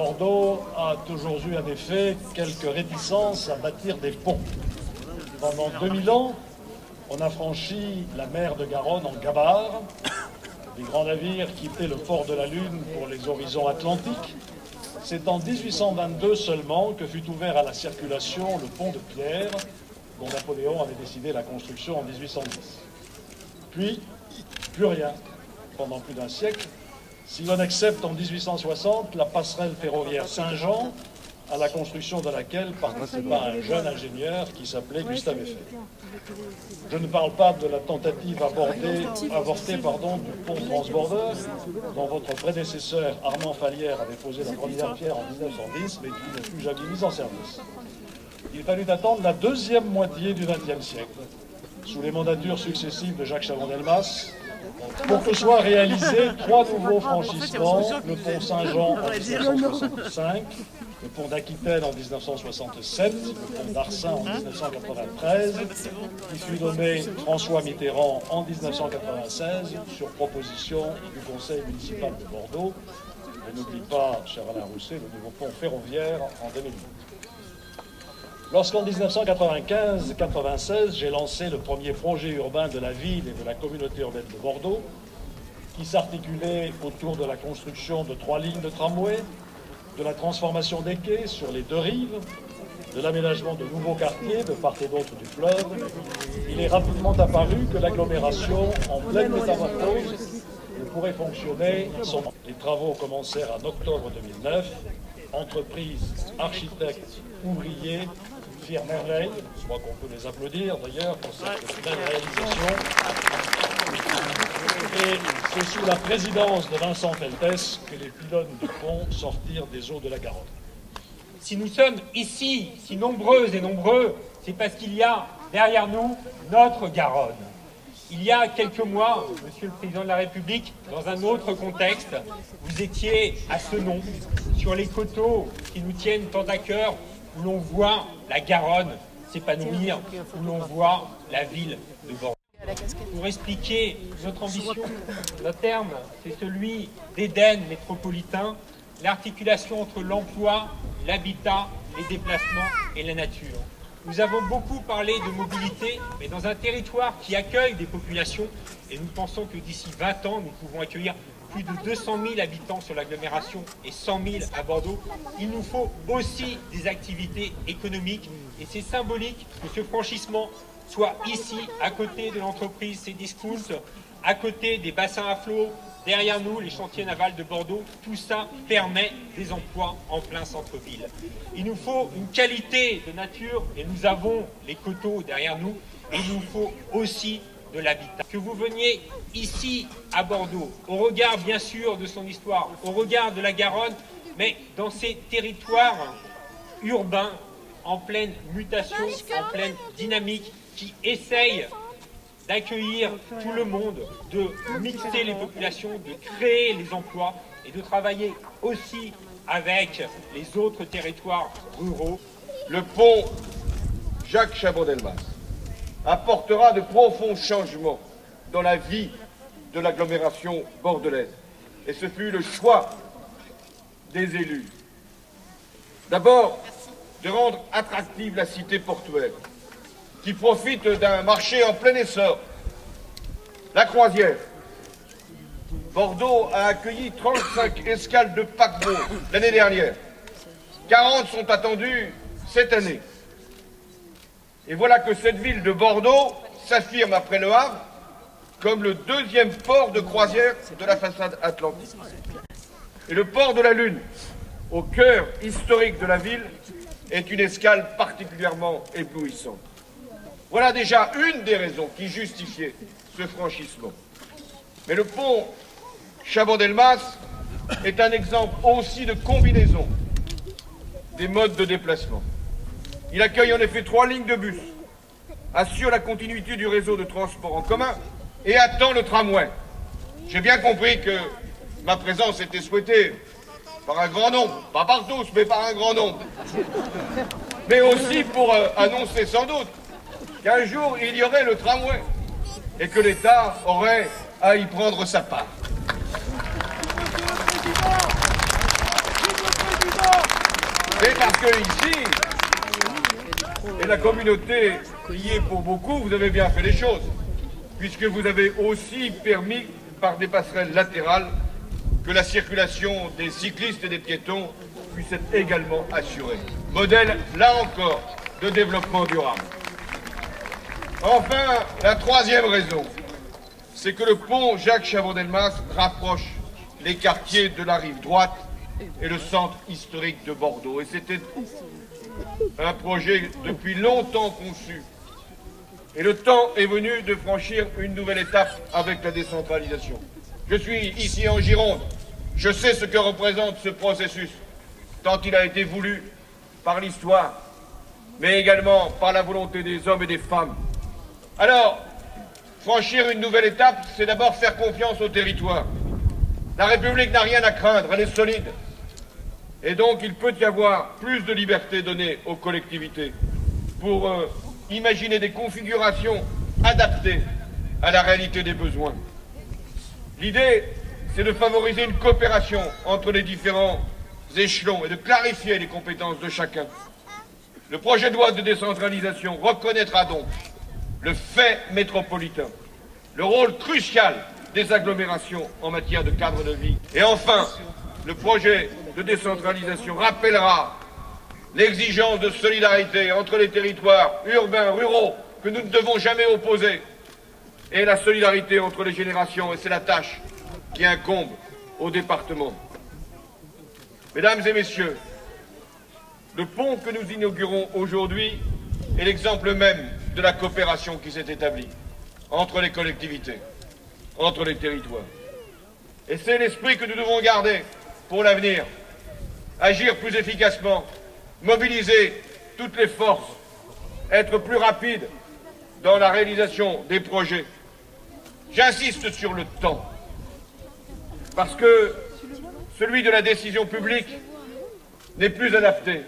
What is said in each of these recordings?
Bordeaux a toujours eu en effet quelques réticences à bâtir des ponts. Pendant 2000 ans, on a franchi la mer de Garonne en gabarre. Les grands navires quittaient le port de la Lune pour les horizons atlantiques. C'est en 1822 seulement que fut ouvert à la circulation le pont de pierre, dont Napoléon avait décidé la construction en 1810. Puis, plus rien, pendant plus d'un siècle, si l'on accepte en 1860 la passerelle ferroviaire Saint-Jean, à la construction de laquelle participa un jeune ingénieur qui s'appelait Gustave Eiffel. Je ne parle pas de la tentative avortée du pont transbordeur, dont votre prédécesseur Armand Fallières avait posé la première pierre en 1910, mais qui ne fut jamais mise en service. Il fallut attendre la deuxième moitié du XXe siècle, sous les mandatures successives de Jacques Chaban-Delmas, pour que soient réalisés 3 nouveaux franchissements, le pont Saint-Jean en 1965, le pont d'Aquitaine en 1967, le pont d'Arsin en 1993, qui fut nommé François Mitterrand en 1996 sur proposition du conseil municipal de Bordeaux. Et n'oublie pas, cher Alain Rousset, le nouveau pont ferroviaire en 2008. Lorsqu'en 1995-96, j'ai lancé le premier projet urbain de la ville et de la communauté urbaine de Bordeaux, qui s'articulait autour de la construction de 3 lignes de tramway, de la transformation des quais sur les 2 rives, de l'aménagement de nouveaux quartiers de part et d'autre du fleuve, il est rapidement apparu que l'agglomération, en pleine métamorphose, ne pourrait fonctionner sans. Les travaux commencèrent en octobre 2009. Entreprises, architectes, ouvriers firent merveille. Je crois qu'on peut les applaudir d'ailleurs pour cette belle réalisation. Et c'est sous la présidence de Vincent Feltès que les pylônes du pont sortirent des eaux de la Garonne. Si nous sommes ici, si nombreuses et nombreux, c'est parce qu'il y a derrière nous notre Garonne. Il y a quelques mois, Monsieur le Président de la République, dans un autre contexte, vous étiez à Senon, sur les coteaux qui nous tiennent tant à cœur, où l'on voit la Garonne s'épanouir, où l'on voit la ville de Bordeaux. Pour expliquer notre ambition, notre terme, c'est celui d'Éden métropolitain, l'articulation entre l'emploi, l'habitat, les déplacements et la nature. Nous avons beaucoup parlé de mobilité, mais dans un territoire qui accueille des populations, et nous pensons que d'ici 20 ans, nous pouvons accueillir plus de 200 000 habitants sur l'agglomération et 100 000 à Bordeaux, il nous faut aussi des activités économiques, et c'est symbolique que ce franchissement soit ici, à côté de l'entreprise Cdiscount, à côté des bassins à flot, derrière nous, les chantiers navals de Bordeaux. Tout ça permet des emplois en plein centre-ville. Il nous faut une qualité de nature, et nous avons les coteaux derrière nous, et il nous faut aussi de l'habitat. Que vous veniez ici, à Bordeaux, au regard bien sûr de son histoire, au regard de la Garonne, mais dans ces territoires urbains, en pleine mutation, en pleine dynamique, qui essayent d'accueillir tout le monde, de mixer les populations, de créer les emplois et de travailler aussi avec les autres territoires ruraux. Le pont Jacques Chaban-Delmas apportera de profonds changements dans la vie de l'agglomération bordelaise. Et ce fut le choix des élus. D'abord, de rendre attractive la cité portuaire, qui profite d'un marché en plein essor. La croisière. Bordeaux a accueilli 35 escales de paquebots l'année dernière. 40 sont attendues cette année. Et voilà que cette ville de Bordeaux s'affirme après Le Havre comme le 2e port de croisière de la façade atlantique. Et le port de la Lune, au cœur historique de la ville, est une escale particulièrement éblouissante. Voilà déjà une des raisons qui justifiait ce franchissement. Mais le pont Chaban-Delmas est un exemple aussi de combinaison des modes de déplacement. Il accueille en effet 3 lignes de bus, assure la continuité du réseau de transport en commun et attend le tramway. J'ai bien compris que ma présence était souhaitée par un grand nombre, pas par tous, mais par un grand nombre. Mais aussi pour annoncer sans doute qu'un jour il y aurait le tramway et que l'État aurait à y prendre sa part. Et parce que ici, et la communauté y est pour beaucoup, vous avez bien fait les choses, puisque vous avez aussi permis, par des passerelles latérales, que la circulation des cyclistes et des piétons puisse être également assurée. Modèle, là encore, de développement durable. Enfin, la troisième raison, c'est que le pont Jacques Chaban-Delmas rapproche les quartiers de la rive droite et le centre historique de Bordeaux. Et c'était un projet depuis longtemps conçu. Et le temps est venu de franchir une nouvelle étape avec la décentralisation. Je suis ici en Gironde. Je sais ce que représente ce processus, tant il a été voulu par l'histoire, mais également par la volonté des hommes et des femmes. Alors, franchir une nouvelle étape, c'est d'abord faire confiance au territoire. La République n'a rien à craindre, elle est solide. Et donc, il peut y avoir plus de liberté donnée aux collectivités pour imaginer des configurations adaptées à la réalité des besoins. L'idée, c'est de favoriser une coopération entre les différents échelons et de clarifier les compétences de chacun. Le projet de loi de décentralisation reconnaîtra donc le fait métropolitain, le rôle crucial des agglomérations en matière de cadre de vie. Et enfin, le projet de décentralisation rappellera l'exigence de solidarité entre les territoires urbains, ruraux, que nous ne devons jamais opposer, et la solidarité entre les générations, et c'est la tâche qui incombe au département. Mesdames et messieurs, le pont que nous inaugurons aujourd'hui est l'exemple même de la coopération qui s'est établie entre les collectivités, entre les territoires. Et c'est l'esprit que nous devons garder pour l'avenir. Agir plus efficacement, mobiliser toutes les forces, être plus rapide dans la réalisation des projets. J'insiste sur le temps, parce que celui de la décision publique n'est plus adapté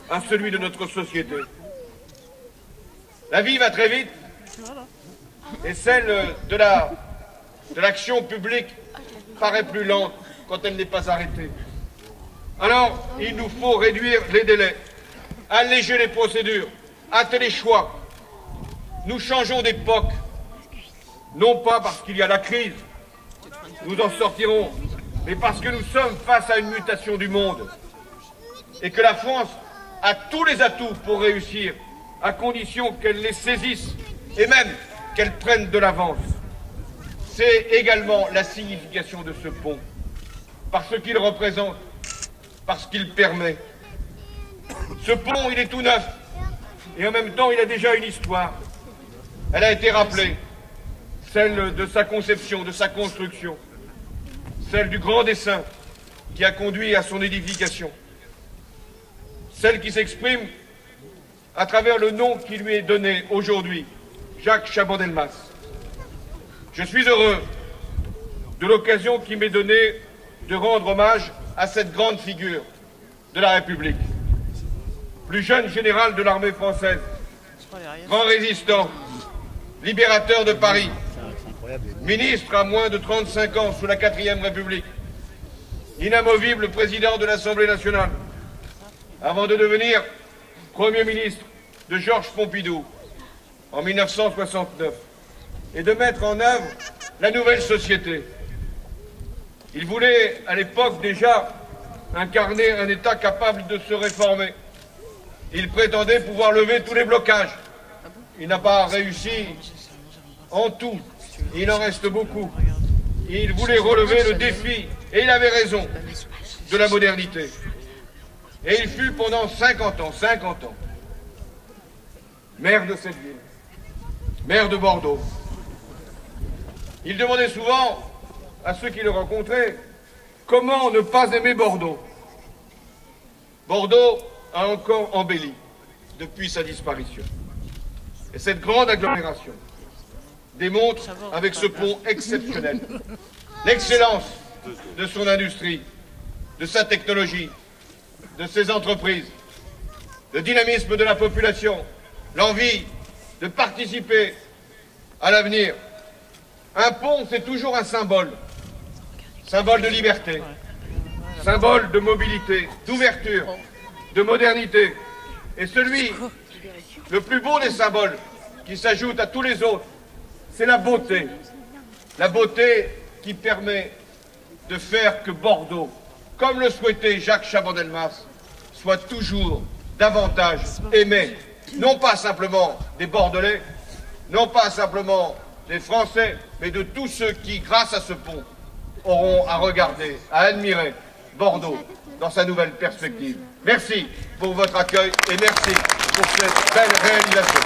à celui de notre société. La vie va très vite, et celle de l'action publique paraît plus lente quand elle n'est pas arrêtée. Alors, il nous faut réduire les délais, alléger les procédures, hâter les choix. Nous changeons d'époque, non pas parce qu'il y a la crise, nous en sortirons, mais parce que nous sommes face à une mutation du monde et que la France a tous les atouts pour réussir, à condition qu'elle les saisisse et même qu'elle prenne de l'avance. C'est également la signification de ce pont, parce qu'il représente, parce qu'il permet. Ce pont, il est tout neuf, et en même temps, il a déjà une histoire. Elle a été rappelée, celle de sa conception, de sa construction, celle du grand dessein qui a conduit à son édification, celle qui s'exprime à travers le nom qui lui est donné aujourd'hui, Jacques Chaban-Delmas. Je suis heureux de l'occasion qui m'est donnée de rendre hommage à cette grande figure de la République. Plus jeune général de l'armée française, grand résistant, libérateur de Paris, ministre à moins de 35 ans sous la 4e République, inamovible président de l'Assemblée nationale, avant de devenir Premier ministre de Georges Pompidou en 1969 et de mettre en œuvre la nouvelle société. Il voulait à l'époque déjà incarner un État capable de se réformer. Il prétendait pouvoir lever tous les blocages. Il n'a pas réussi en tout. Il en reste beaucoup. Il voulait relever le défi, et il avait raison, de la modernité. Et il fut pendant 50 ans, maire de cette ville, maire de Bordeaux. Il demandait souvent à ceux qui le rencontraient comment ne pas aimer Bordeaux. Bordeaux a encore embelli depuis sa disparition. Et cette grande agglomération démontre avec ce pont exceptionnel l'excellence de son industrie, de sa technologie, de ses entreprises, le dynamisme de la population, l'envie de participer à l'avenir. Un pont, c'est toujours un symbole de liberté, symbole de mobilité, d'ouverture, de modernité. Et celui, le plus beau des symboles, qui s'ajoute à tous les autres, c'est la beauté. La beauté qui permet de faire que Bordeaux, comme le souhaitait Jacques Chaban-Delmas, soit toujours davantage aimé. Non pas simplement des Bordelais, non pas simplement des Français, mais de tous ceux qui, grâce à ce pont, auront à regarder, à admirer Bordeaux dans sa nouvelle perspective. Merci pour votre accueil et merci pour cette belle réalisation.